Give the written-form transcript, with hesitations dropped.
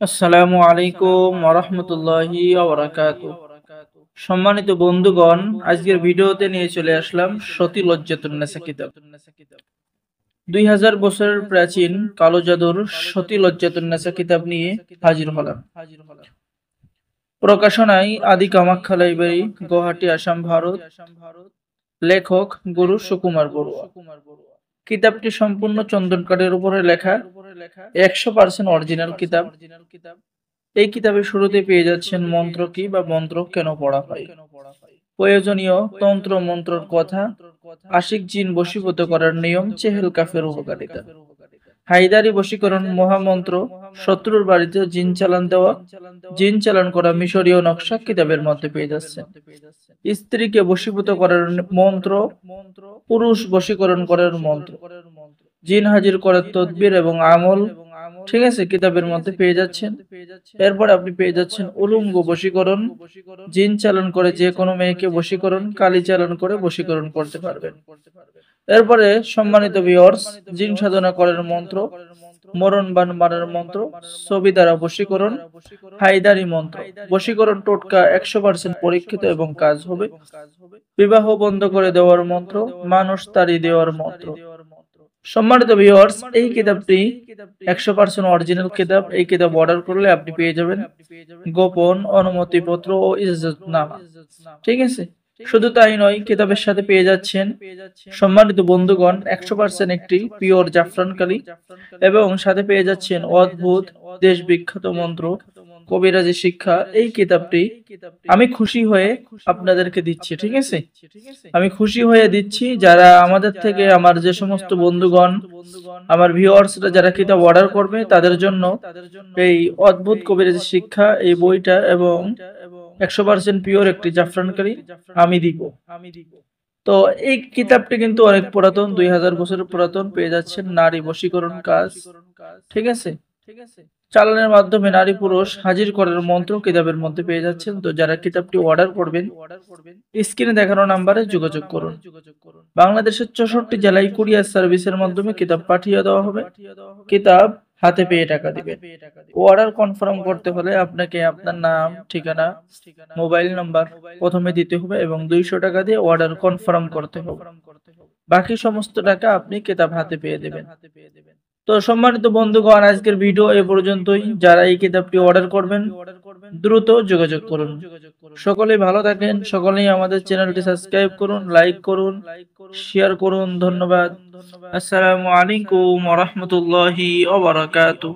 আসসালামু আলাইকুম ওয়া রাহমাতুল্লাহি ওয়া বারাকাতুহু। সম্মানিত বন্ধুগণ, আজকের ভিডিওতে নিয়ে চলে আসলাম সতী লজ্জাতুন নেসা কিতাব। 2000 বছরের প্রাচীন কালো জাদুর সতী লজ্জাতুন নেসা কিতাব নিয়ে হাজির হলাম। প্রকাশনায় আদি কামাখ্যা লাইব্রেরি, গুয়াহাটি, আসাম, ভারত। লেখক গুরু সুকুমার বড়ুয়া। কিতাবটি সম্পূর্ণ চন্দন কাঠের উপরে লেখা, 100% অরিজিনাল কিতাব। এই কিতাবের শুরুতে পেয়ে যাচ্ছেন মন্ত্র কি বা মন্ত্র কেন পড়া হয়, প্রয়োজনীয় তন্ত্র মন্ত্রর কথা, আশিক জিন বশীভূত করার নিয়ম, চেহেল কাফের উপকারিতা, হায়দারি বশীকরণ মহামন্ত্র, শত্রুর বাড়িতে জিন চালান দেওয়া, জিন চালান করা মিশরীয় নকশা কিতাবের মধ্যে পেয়ে যাচ্ছে। স্ত্রীকে বশীভূত করার মন্ত্র, পুরুষ বশীকরণ করার মন্ত্র, জিন হাজির করার তদবির এবং আমল, ঠিক আছে, কিতাবের মধ্যে পেয়ে যাচ্ছেন। এরপর আপনি পেয়ে যাচ্ছেন উলুঙ্গ বশীকরণ, জিন চালন করে যে কোনো মেয়েকে বশীকরণ, কালি চালন করে বশীকরণ করতে পারবেন। এরপরে সম্মানিত ভিউয়ার্স, জিন সাধনা করার মন্ত্র, মরণ বান মারার মন্ত্র, ছবি দ্বারা বশীকরণ, হায়দারি মন্ত্র, বশীকরণ টোটকা 100% পরীক্ষিত এবং কাজ হবে, বিবাহ বন্ধ করে দেওয়ার মন্ত্র, মানুষ তাড়িয়ে দেওয়ার মন্ত্র। সম্মানিত ভিউয়ার্স, এই কিতাবটি 100% অরিজিনাল কিতাব। এই কিতাব অর্ডার করলে আপনি পেয়ে যাবেন গোপন অনুমতিপত্র ও ইজাজতনামা, ঠিক আছে। শুধু তাই নয়, কিতাবের সাথে পেয়ে যাচ্ছেন সম্মানিত বন্ধুগণ 100% একটি পিওর জাফরান কালি, এবং সাথে পেয়ে যাচ্ছেন অদ্ভুত দেশ বিখ্যাত মন্ত্র, কবিরাজি শিক্ষা। এই কিতাবটি আমি খুশি হয়ে আপনাদেরকে দিচ্ছি, ঠিক আছে। আমি খুশি হয়ে দিচ্ছি যারা আমাদের থেকে, আমার যে সমস্ত বন্ধুগণ, আমার ভিউয়ার্সরা যারা কিতাব অর্ডার করবে তাদের জন্য এই অদ্ভুত কবিরাজি শিক্ষা এই বইটা এবং 100% পিওর একটি জাফরানকারী আমি দিব। তো এই কিতাবটি কিন্তু অনেক পুরাতন, 2000 বছরের পুরাতন। পেয়ে যাচ্ছেন নারী বশীকরণ কাজ, ঠিক আছে। চালানের মাধ্যমে নারী পুরুষ হাজির করার মন্ত্র কিতাবের মধ্যে পেয়ে যাচ্ছেন। তো যারা কিতাবটি অর্ডার করবেন, স্ক্রিনে দেখানো নাম্বারে যোগাযোগ করুন। বাংলাদেশের 64 জেলায় কুরিয়ার সার্ভিসের মাধ্যমে কিতাব পাঠিয়ে দেওয়া হবে। কিতাব হাতে পেয়ে টাকা দিবেন। অর্ডার কনফার্ম করতে হলে আপনাকে আপনার নাম, ঠিকানা, মোবাইল নাম্বার প্রথমে দিতে হবে এবং 200 টাকা দিয়ে অর্ডার কনফার্ম করতে হবে। বাকি সমস্ত টাকা আপনি কিতাব হাতে পেয়ে দেবেন। তো সম্মানিত বন্ধুগণ, আজকের ভিডিও এ পর্যন্তই। যারা এই কিতাবটি অর্ডার করবেন দ্রুত যোগাযোগ করুন। সকলেই ভালো থাকেন, সকলেই আমাদের চ্যানেলটি সাবস্ক্রাইব করুন, লাইক করুন, শেয়ার করুন। ধন্যবাদ। আসসালামু আলাইকুম ওয়া রাহমাতুল্লাহি ওয়া বারাকাতুহু।